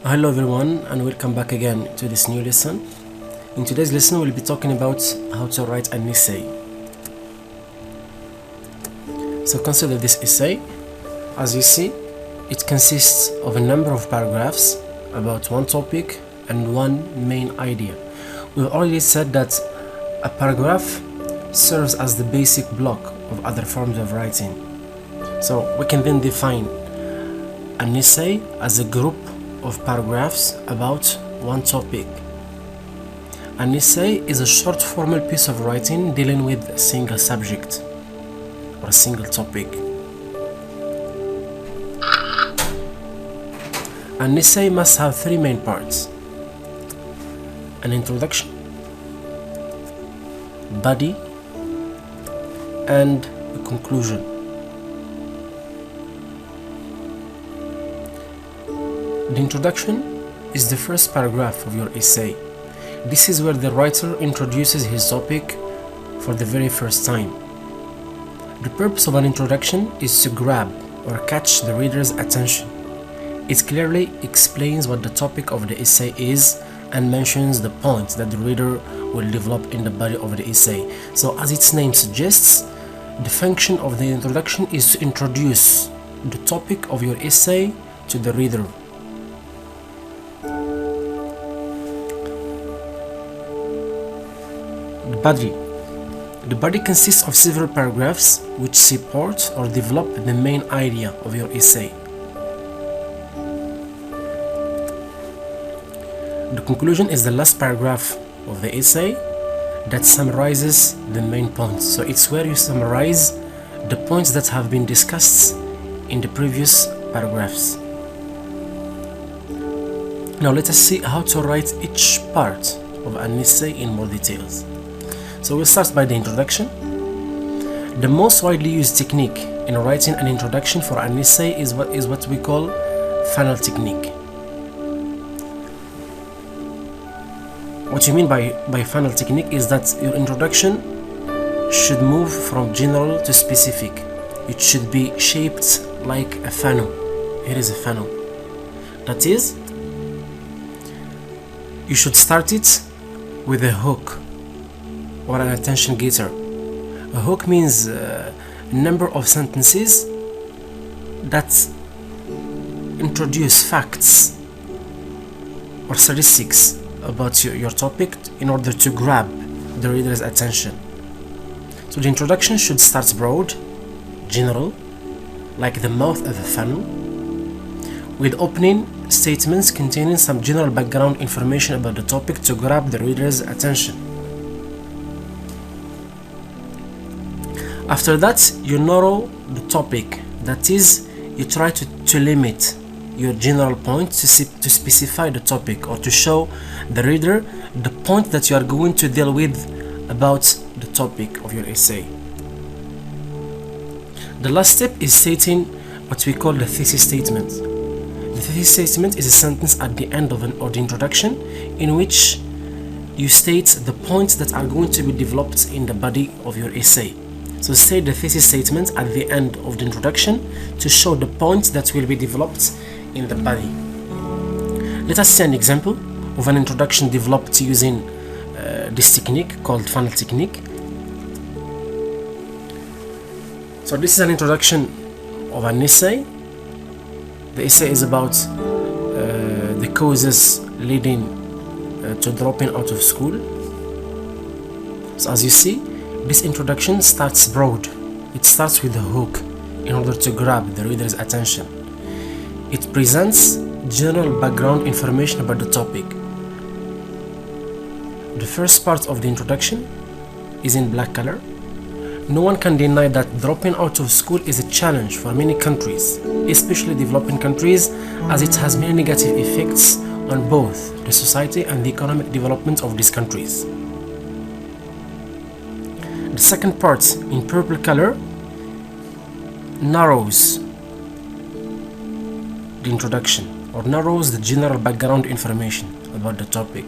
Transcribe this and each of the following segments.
Hello everyone and welcome back again to this new lesson. In today's lesson we'll be talking about how to write an essay. So consider this essay. As you see, it consists of a number of paragraphs about one topic and one main idea. We've already said that a paragraph serves as the basic block of other forms of writing. So we can then define an essay as a group of paragraphs about one topic. An essay is a short formal piece of writing dealing with a single subject or a single topic. An essay must have three main parts: an introduction, body, and a conclusion. The introduction is the first paragraph of your essay. This is where the writer introduces his topic for the very first time. The purpose of an introduction is to grab or catch the reader's attention. It clearly explains what the topic of the essay is and mentions the points that the reader will develop in the body of the essay. So as its name suggests, the function of the introduction is to introduce the topic of your essay to the reader. The body consists of several paragraphs which support or develop the main idea of your essay. The conclusion is the last paragraph of the essay that summarizes the main points. So it's where you summarize the points that have been discussed in the previous paragraphs. Now let us see how to write each part of an essay in more details. So we'll start by the introduction. The most widely used technique in writing an introduction for an essay is what we call funnel technique. What you mean by funnel technique is that your introduction should move from general to specific. It should be shaped like a funnel. Here is a funnel. That is, you should start it with a hook or an attention getter. A hook means a number of sentences that introduce facts or statistics about your topic in order to grab the reader's attention. So the introduction should start broad, general, like the mouth of a funnel, with opening statements containing some general background information about the topic to grab the reader's attention. After that, you narrow the topic. That is, you try to limit your general point to specify the topic or to show the reader the point that you are going to deal with about the topic of your essay. The last step is stating what we call the thesis statement. The thesis statement is a sentence at the end of the introduction in which you state the points that are going to be developed in the body of your essay. So state the thesis statement at the end of the introduction to show the points that will be developed in the body. Let us see an example of an introduction developed using this technique called funnel technique. So this is an introduction of an essay. The essay is about the causes leading to dropping out of school. So as you see, this introduction starts broad. It starts with a hook in order to grab the reader's attention. It presents general background information about the topic. The first part of the introduction is in black color. No one can deny that dropping out of school is a challenge for many countries, especially developing countries, as it has many negative effects on both the society and the economic development of these countries. The second part, in purple color, narrows the introduction or narrows the general background information about the topic.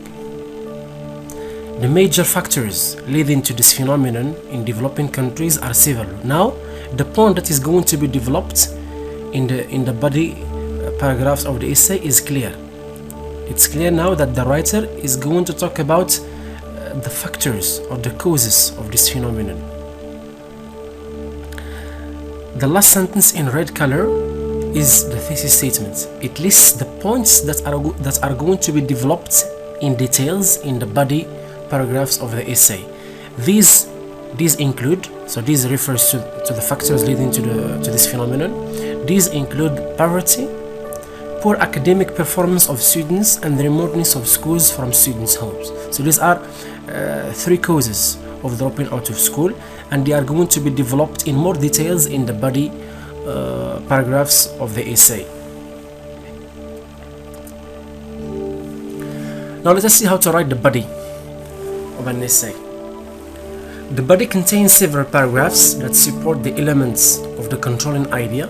The major factors leading to this phenomenon in developing countries are several. Now, the point that is going to be developed in the body paragraphs of the essay is clear. It's clear now that the writer is going to talk about the factors or the causes of this phenomenon. The last sentence in red color is the thesis statement. It lists the points that are going to be developed in details in the body paragraphs of the essay. These include, so these refers to the factors leading to this phenomenon. These include poverty, poor academic performance of students, and the remoteness of schools from students' homes. So these are three causes of dropping out of school, and they are going to be developed in more details in the body paragraphs of the essay. Now let us see how to write the body of an essay. The body contains several paragraphs that support the elements of the controlling idea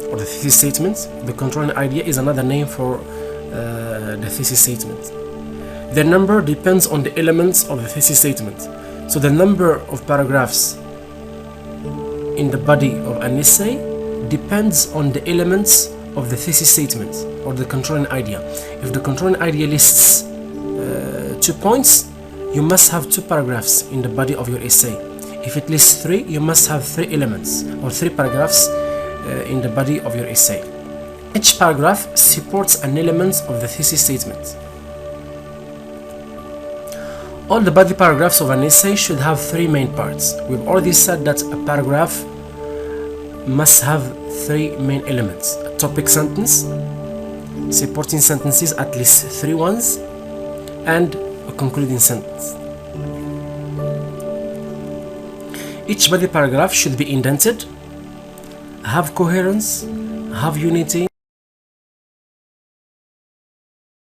or the thesis statement. The controlling idea is another name for the thesis statement. The number depends on the elements of the thesis statement. So the number of paragraphs in the body of an essay depends on the elements of the thesis statement or the controlling idea. If the controlling idea lists 2 points, you must have 2 paragraphs in the body of your essay. If it lists 3, you must have 3 elements or 3 paragraphs in the body of your essay. Each paragraph supports an element of the thesis statement. All the body paragraphs of an essay should have 3 main parts. We've already said that a paragraph must have 3 main elements: a topic sentence, supporting sentences, at least 3 ones, and a concluding sentence. Each body paragraph should be indented, have coherence, have unity,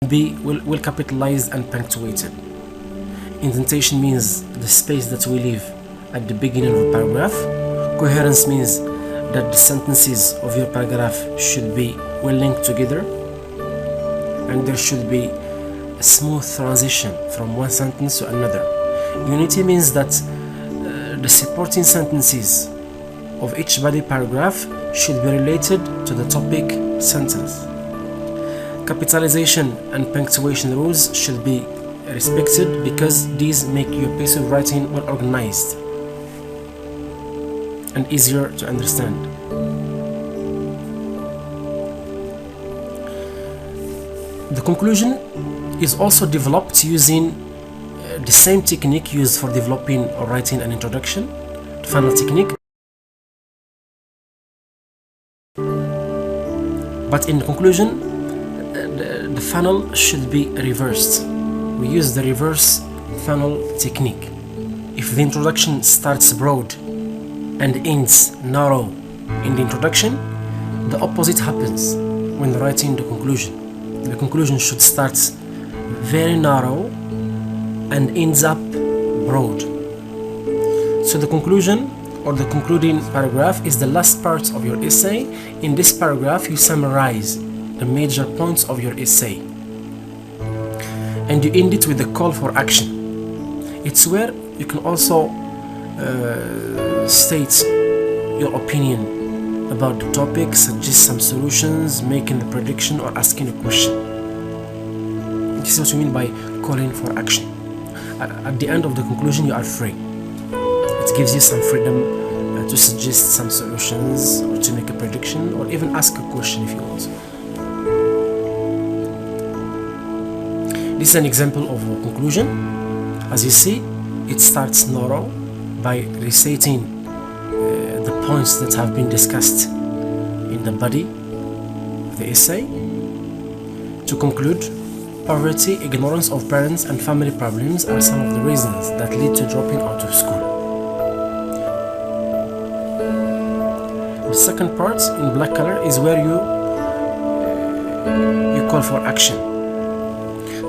be well capitalized and punctuated. Indentation means the space that we leave at the beginning of a paragraph. Coherence means that the sentences of your paragraph should be well linked together, and there should be a smooth transition from one sentence to another. Unity means that the supporting sentences of each body paragraph should be related to the topic sentence. Capitalization and punctuation rules should be respected because these make your piece of writing well organized and easier to understand. The conclusion is also developed using the same technique used for developing or writing an introduction, the funnel technique. But in the conclusion, the funnel should be reversed. We use the reverse funnel technique. If the introduction starts broad and ends narrow in the introduction, the opposite happens when writing the conclusion. The conclusion should start very narrow and ends up broad. So the conclusion or the concluding paragraph is the last part of your essay. In this paragraph, you summarize the major points of your essay, and you end it with a call for action. It's where you can also state your opinion about the topic, suggest some solutions, making a prediction, or asking a question. This is what we mean by calling for action. At the end of the conclusion, you are free. It gives you some freedom to suggest some solutions, or to make a prediction, or even ask a question if you want. This is an example of a conclusion. As you see, it starts narrow by reciting the points that have been discussed in the body of the essay. To conclude, poverty, ignorance of parents, and family problems are some of the reasons that lead to dropping out of school. The second part in black color is where you call for action.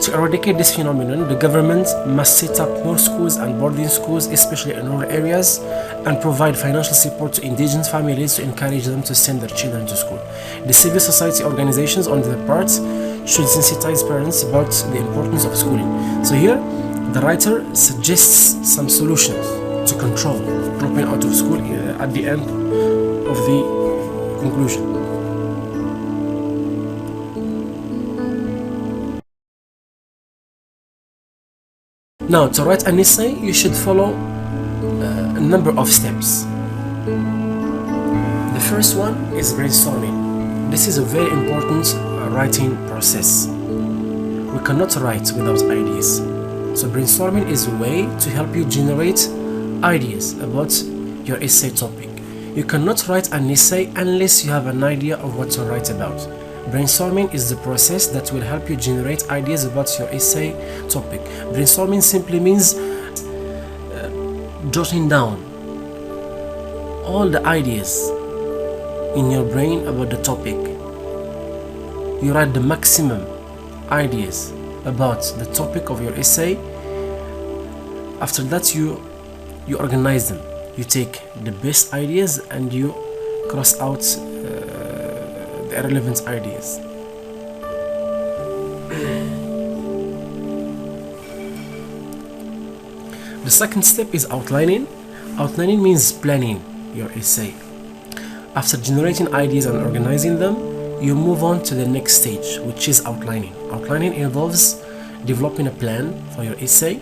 To eradicate this phenomenon, the government must set up more schools and boarding schools, especially in rural areas, and provide financial support to indigenous families to encourage them to send their children to school. The civil society organizations, on their part, should sensitize parents about the importance of schooling. So here, the writer suggests some solutions to control dropping out of school at the end of the conclusion. Now, to write an essay, you should follow a number of steps. The first one is brainstorming. This is a very important writing process. We cannot write without ideas. So brainstorming is a way to help you generate ideas about your essay topic. You cannot write an essay unless you have an idea of what to write about. Brainstorming is the process that will help you generate ideas about your essay topic. Brainstorming simply means jotting down all the ideas in your brain about the topic. You write the maximum ideas about the topic of your essay. After that, you organize them. You take the best ideas and you cross out the irrelevant ideas. The second step is outlining. Outlining means planning your essay. After generating ideas and organizing them, you move on to the next stage, which is outlining. Outlining involves developing a plan for your essay.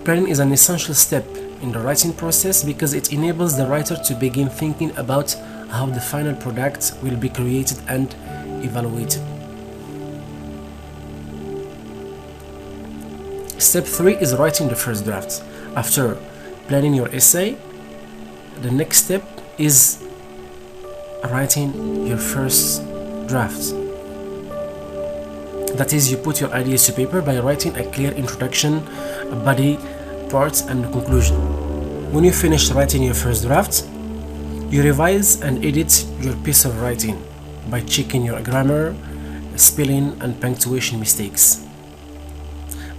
Planning is an essential step in the writing process because it enables the writer to begin thinking about how the final product will be created and evaluated. Step 3 is writing the first draft. After planning your essay, the next step is writing your first draft. That is, you put your ideas to paper by writing a clear introduction, a body, parts, and a conclusion. When you finish writing your first draft, you revise and edit your piece of writing by checking your grammar, spelling, and punctuation mistakes.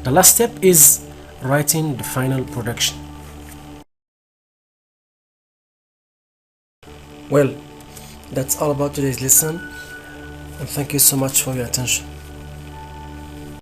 The last step is writing the final production. Well, that's all about today's lesson, and thank you so much for your attention.